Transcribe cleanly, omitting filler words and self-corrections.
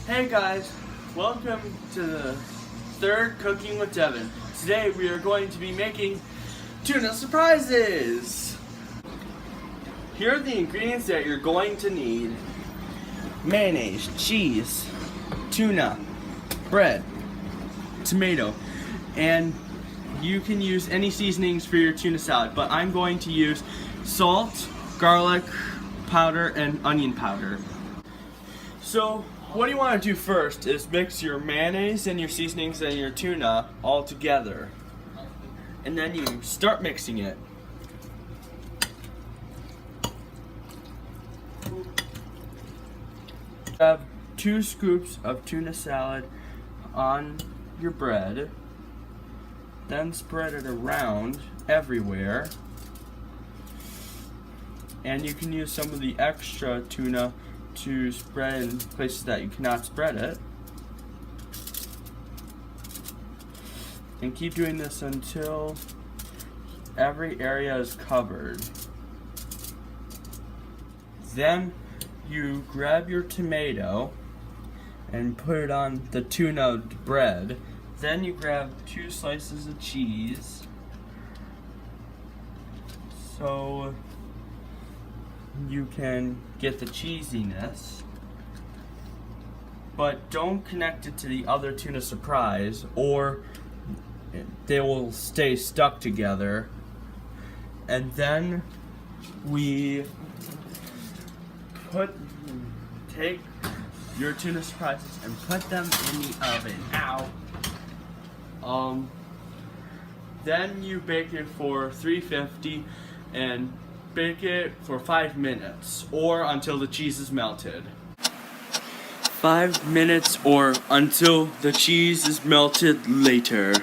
Hey guys, welcome to the third Cooking with Devon. Today we are going to be making tuna surprises. Here are the ingredients that you're going to need: mayonnaise, cheese, tuna, bread, tomato, and you can use any seasonings for your tuna salad, but I'm going to use salt, garlic powder, and onion powder. So what you want to do first is mix your mayonnaise and your seasonings and your tuna all together. And then you start mixing it. Have 2 scoops of tuna salad on your bread. Then spread it around everywhere. And you can use some of the extra tuna to spread in places that you cannot spread it. And keep doing this until every area is covered. Then you grab your tomato and put it on the tuna bread. Then you grab 2 slices of cheese. So you can get the cheesiness, but don't connect it to the other tuna surprise or they will stay stuck together. And then we take your tuna surprises and put them in the oven. Ow. Then you bake it for 350 and bake it for 5 minutes or until the cheese is melted. 5 minutes or until the cheese is melted later.